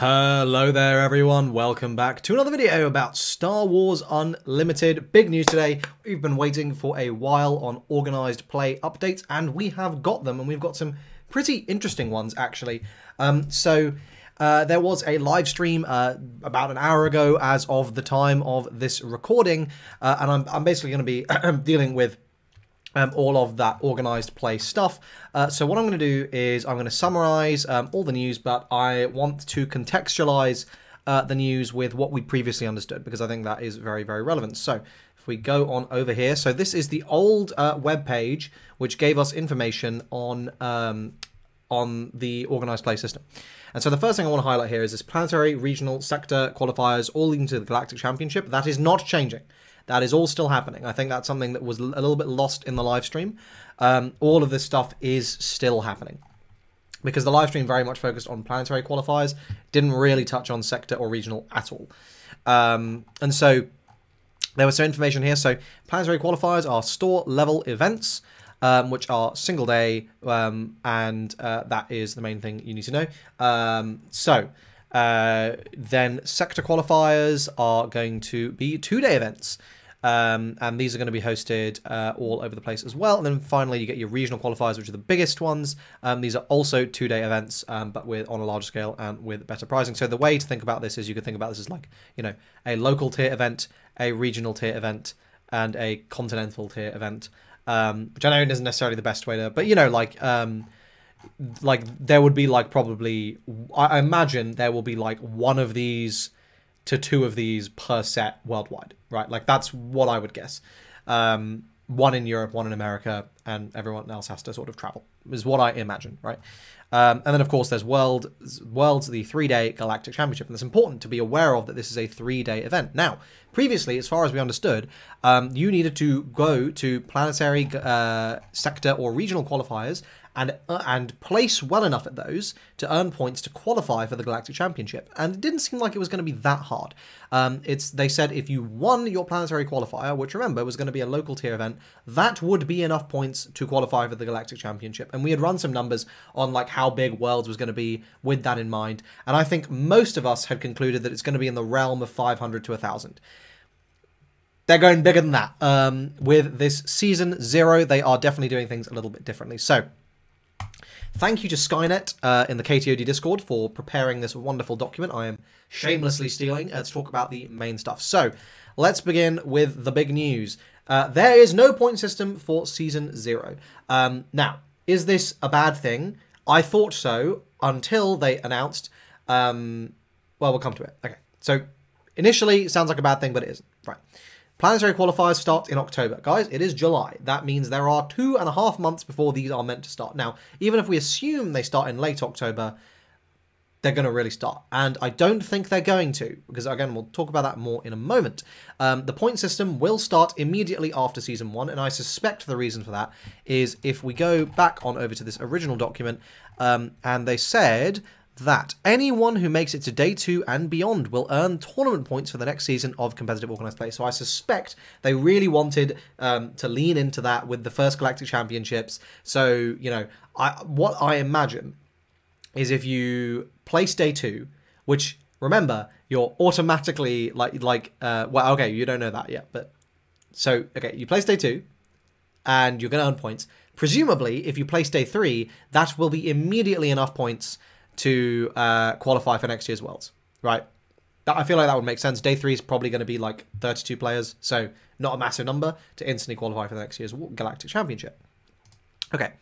Hello there everyone, welcome back to another video about Star Wars Unlimited. Big news today, we've been waiting for a while on organised play updates and we have got them, and we've got some pretty interesting ones actually. There was a live stream about an hour ago as of the time of this recording, and I'm basically going to be dealing with all of that organised play stuff. So what I'm going to do is I'm going to summarise all the news, but I want to contextualise the news with what we previously understood, because I think that is very, very relevant. So if we go on over here, so this is the old web page which gave us information on the organised play system. And so the first thing I want to highlight here is this planetary, regional, sector qualifiers all leading to the Galactic Championship. That is not changing. That is all still happening. I think that's something that was a little bit lost in the live stream. All of this stuff is still happening, because the live stream very much focused on planetary qualifiers, didn't really touch on sector or regional at all. And so there was some information here. So planetary qualifiers are store level events, which are single day, and that is the main thing you need to know. Then sector qualifiers are going to be 2-day events, and these are going to be hosted all over the place as well. And then finally you get your regional qualifiers, which are the biggest ones. These are also 2-day events, but on a larger scale and with better pricing. So the way to think about this is you could think about this as like, you know, a local tier event, a regional tier event, and a continental tier event, which I know isn't necessarily the best way to, but you know, like there would be like probably, I imagine there will be like 1 of these to 2 of these per set worldwide, right? Like that's what I would guess. 1 in Europe, 1 in America, and everyone else has to sort of travel, is what I imagine, right? And then of course there's Worlds, the 3-day Galactic Championship, and it's important to be aware of that this is a 3-day event. Now, previously, as far as we understood, you needed to go to planetary, sector, or regional qualifiers and place well enough at those to earn points to qualify for the Galactic Championship. And it didn't seem like it was going to be that hard. They said if you won your planetary qualifier, which remember was going to be a local tier event, that would be enough points to qualify for the Galactic Championship. And we had run some numbers on like how big Worlds was going to be with that in mind. And I think most of us had concluded that it's going to be in the realm of 500 to 1,000. They're going bigger than that. With this Season 0, they are definitely doing things a little bit differently. So thank you to Skynet in the KTOD Discord for preparing this wonderful document. I am shamelessly stealing to talk about the main stuff. So let's begin with the big news. There is no point system for Season 0. Now, is this a bad thing? I thought so until they announced... well, we'll come to it. Okay, so initially it sounds like a bad thing, but it isn't. Right. Planetary qualifiers start in October. Guys, it is July. That means there are 2.5 months before these are meant to start. Now, even if we assume they start in late October, they're going to really start. And I don't think they're going to, because again, we'll talk about that more in a moment. The point system will start immediately after Season 1, and I suspect the reason for that is if we go back on over to this original document, and they said that anyone who makes it to Day 2 and beyond will earn tournament points for the next season of competitive organised play. So I suspect they really wanted to lean into that with the first Galactic Championships. So, you know, what I imagine is if you place Day 2, which, remember, you're automatically, well, okay, you don't know that yet, but... So, okay, you place Day 2, and you're going to earn points. Presumably, if you place Day 3, that will be immediately enough points to qualify for next year's Worlds, right? I feel like that would make sense. Day 3 is probably going to be like 32 players, so not a massive number to instantly qualify for the next year's Galactic Championship. Okay,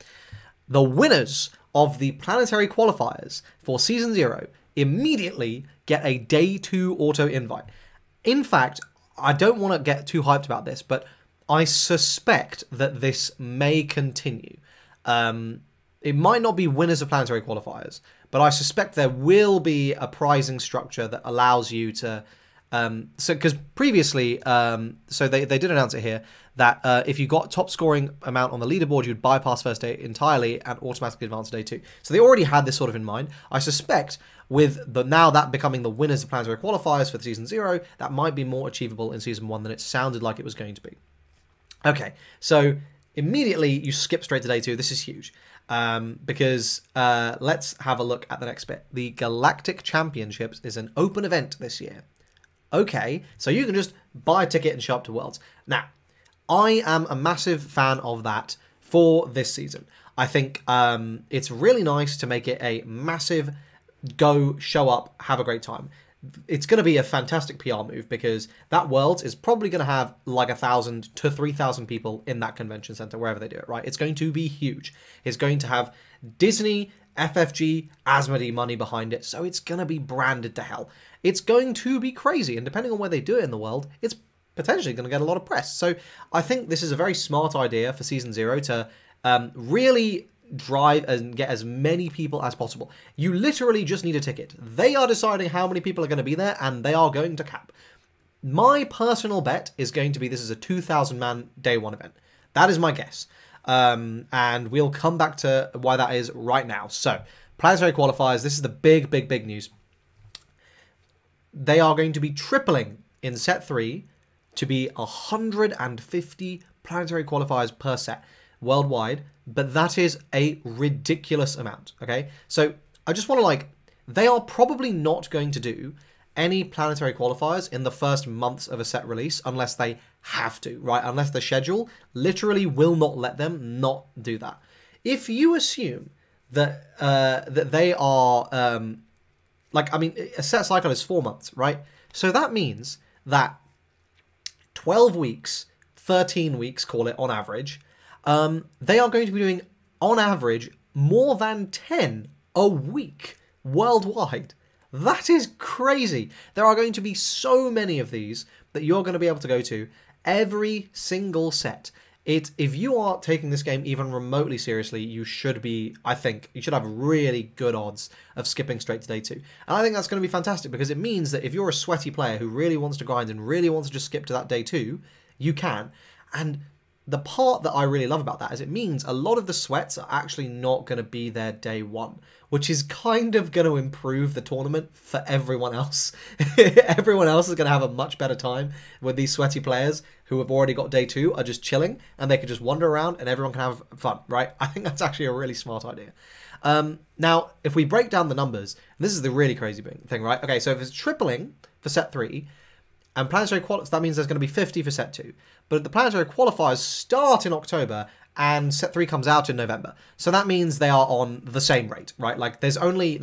the winners of the planetary qualifiers for Season 0 immediately get a Day 2 auto invite. In fact, I don't want to get too hyped about this, but I suspect that this may continue. It might not be winners of planetary qualifiers, but I suspect there will be a prizing structure that allows you to... because previously, so they did announce it here, that if you got top scoring amount on the leaderboard, you'd bypass first day entirely and automatically advance to Day 2. So they already had this sort of in mind. I suspect with now that becoming the winners of planetary qualifiers for Season 0, that might be more achievable in Season 1 than it sounded like it was going to be. Okay, so immediately you skip straight to day 2. This is huge. Because let's have a look at the next bit. The Galactic Championships is an open event this year. Okay, so you can just buy a ticket and show up to Worlds. Now, I am a massive fan of that for this season. I think it's really nice to make it a massive go, show up, have a great time. It's going to be a fantastic PR move because that Worlds is probably going to have like 1,000 to 3,000 people in that convention center, wherever they do it, right? It's going to be huge. It's going to have Disney, FFG, Asmodee money behind it, so it's going to be branded to hell. It's going to be crazy, and depending on where they do it in the world, it's potentially going to get a lot of press. So I think this is a very smart idea for Season 0 to really drive and get as many people as possible. You literally just need a ticket. They are deciding how many people are going to be there, and they are going to cap. My personal bet is going to be this is a 2,000-man day 1 event. That is my guess. And we'll come back to why that is right now. So, planetary qualifiers, this is the big news. They are going to be tripling in set 3 to be 150 planetary qualifiers per set worldwide, but that is a ridiculous amount, okay? So I just want to they are probably not going to do any planetary qualifiers in the first months of a set release unless they have to, right? Unless the schedule literally will not let them not do that. If you assume that that they are a set cycle is 4 months, right? So that means that 12 weeks, 13 weeks, call it on average, they are going to be doing, on average, more than 10 a week worldwide. That is crazy. There are going to be so many of these that you're going to be able to go to every single set. If you are taking this game even remotely seriously, you should be, I think, you should have really good odds of skipping straight to day 2. And I think that's going to be fantastic because it means that if you're a sweaty player who really wants to grind and really wants to just skip to that day 2, you can. And the part that I really love about that is it means a lot of the sweats are actually not going to be there day 1, which is kind of going to improve the tournament for everyone else. Everyone else is going to have a much better time with these sweaty players who have already got day 2 are just chilling and they can just wander around and everyone can have fun, right? I think that's actually a really smart idea. Now, if we break down the numbers, this is the really crazy thing, right? Okay, so if it's tripling for set 3, and planetary qualifiers, that means there's going to be 50 for set 2. But the planetary qualifiers start in October and set 3 comes out in November. So that means they are on the same rate, right? Like it's only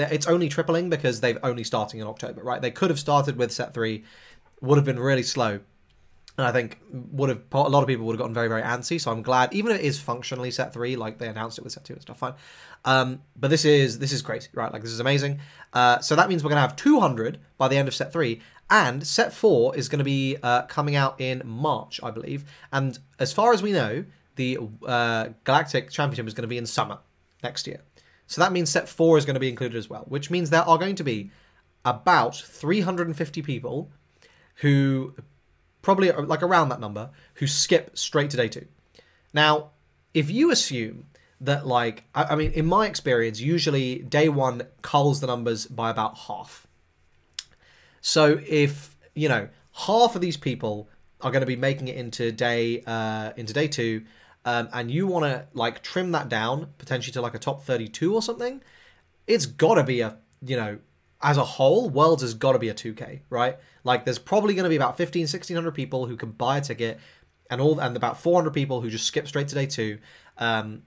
tripling because they've only starting in October, right? They could have started with set 3, would have been really slow. And I think a lot of people would have gotten very, very antsy. So I'm glad, even if it is functionally set 3, like they announced it with set 2 and stuff, fine. But this is crazy, right? Like this is amazing. So that means we're going to have 200 by the end of set 3. And set 4 is going to be coming out in March, I believe. And as far as we know, the Galactic Championship is going to be in summer next year. So that means set 4 is going to be included as well, which means there are going to be about 350 people who, probably like around that number, who skip straight to day 2. Now, if you assume that, I mean, in my experience, usually day 1 culls the numbers by about half. So if, half of these people are going to be making it into day 2, and you want to, trim that down, potentially to, a top 32 or something, it's got to be a, as a whole, Worlds has got to be a 2K, right? There's probably going to be about 1,600 people who can buy a ticket, and about 400 people who just skip straight to day 2, and,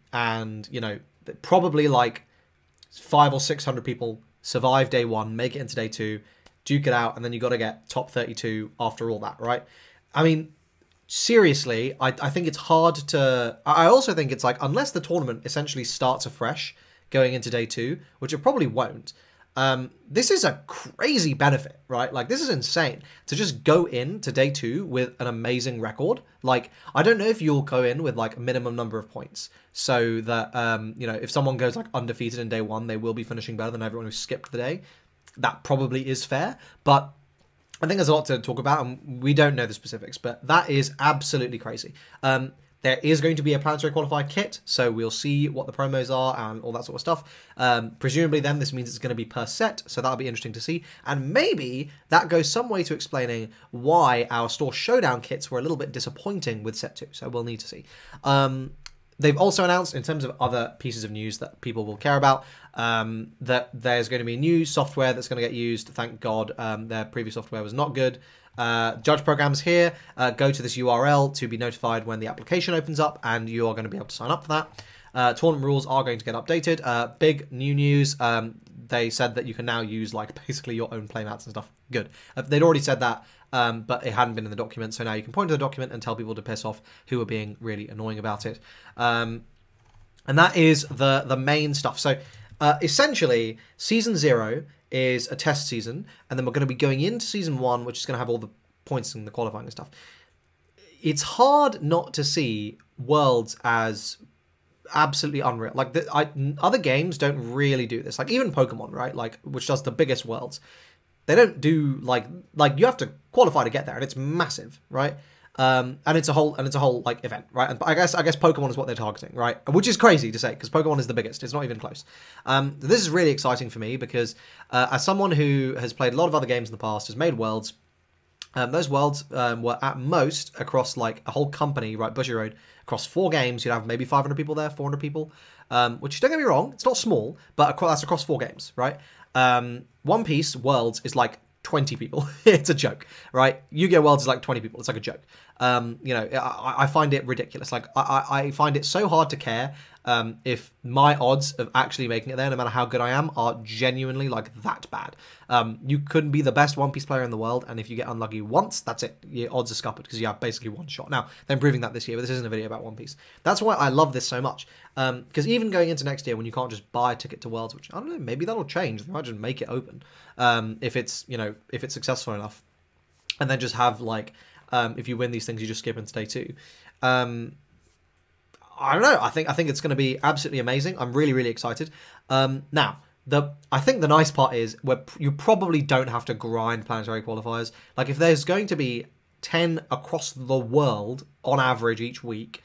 probably, 500 or 600 people survive day 1, make it into day 2, duke it out, and then you got to get top 32 after all that, right? I mean, seriously, I think it's hard to... I also think it's unless the tournament essentially starts afresh going into day 2, which it probably won't, this is a crazy benefit, right? This is insane to just go into day 2 with an amazing record. I don't know if you'll go in with a minimum number of points so that, if someone goes undefeated in day 1, they will be finishing better than everyone who skipped the day. That probably is fair, but I think there's a lot to talk about, and we don't know the specifics, but that is absolutely crazy. There is going to be a planetary qualifier kit, so we'll see what the promos are and all that sort of stuff. Presumably then this means it's going to be per set, so that'll be interesting to see. And maybe that goes some way to explaining why our store showdown kits were a little bit disappointing with set 2, so we'll need to see. They've also announced, in terms of other pieces of news that people will care about, that there's going to be new software that's going to get used. Thank God, their previous software was not good. Judge programs here. Go to this URL to be notified when the application opens up, and you are going to be able to sign up for that. Tournament rules are going to get updated. Big new news. They said that you can now use like basically your own playmats and stuff. Good. They'd already said that, but it hadn't been in the document, so now you can point to the document and tell people to piss off who are being really annoying about it. And that is the main stuff. So essentially, Season 0 is a test season, and then we're going to be going into Season 1, which is going to have all the points and the qualifying and stuff. It's hard not to see Worlds as absolutely unreal. Like other games don't really do this. Like even Pokemon, right? Like which does the biggest worlds. They don't do like you have to qualify to get there, and it's massive, right? And it's a whole like event, right? And I guess Pokemon is what they're targeting, right? Which is crazy to say because Pokemon is the biggest. It's not even close. This is really exciting for me because as someone who has played a lot of other games in the past, has made worlds. Those worlds were at most across like a whole company, right? Bushy Road, across 4 games, you'd have maybe 500 people there, 400 people, which don't get me wrong, it's not small, but that's across 4 games, right? One Piece Worlds is like 20 people. It's a joke, right? Yu-Gi-Oh! Worlds is like 20 people. It's like a joke. You know, I find it ridiculous. Like, I find it so hard to care if my odds of actually making it there, no matter how good I am, are genuinely like that bad. You couldn't be the best One Piece player in the world, and if you get unlucky once, that's it. Your odds are scuppered because you have basically one shot. Now, they're improving that this year, but this isn't a video about One Piece. That's why I love this so much. Because even going into next year, when you can't just buy a ticket to Worlds, which I don't know, maybe that'll change. They might just make it open if it's, you know, if it's successful enough, and then just have like if you win these things, you just skip into day 2. I don't know. I think it's going to be absolutely amazing. I'm really, really excited. Now, I think the nice part is where you probably don't have to grind planetary qualifiers. Like if there's going to be 10 across the world on average each week,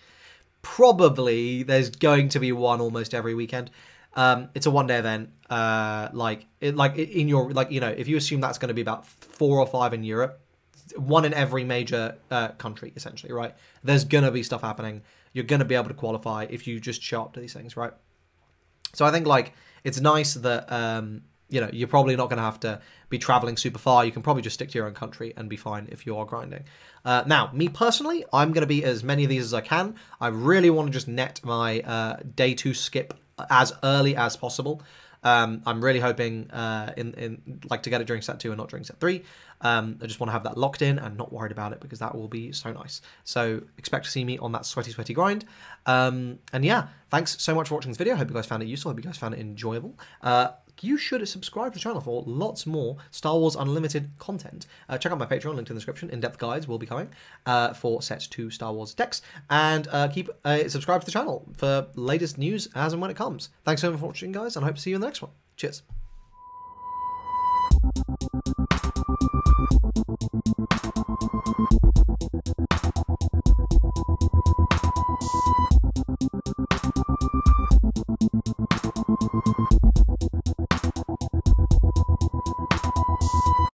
probably there's going to be one almost every weekend. It's a one-day event. In your, like, you know, if you assume that's going to be about 4 or 5 in Europe, one in every major country, essentially, right? There's going to be stuff happening. You're going to be able to qualify if you just show up to these things, right? So I think, like, it's nice that, you know, you're probably not going to have to be traveling super far. You can probably just stick to your own country and be fine if you are grinding. Now, me personally, I'm going to beat as many of these as I can. I really want to just net my day 2 skip as early as possible. I'm really hoping like to get it during set 2 and not during set 3. I just want to have that locked in and not worried about it because that will be so nice. So expect to see me on that sweaty grind. And yeah, thanks so much for watching this video. I hope you guys found it useful. I hope you guys found it enjoyable. You should subscribe to the channel for lots more Star Wars Unlimited content. Check out my Patreon, linked in the description. In-depth guides will be coming for set 2 Star Wars decks. And keep subscribe to the channel for latest news as and when it comes. Thanks so much for watching, guys, and I hope to see you in the next one. Cheers.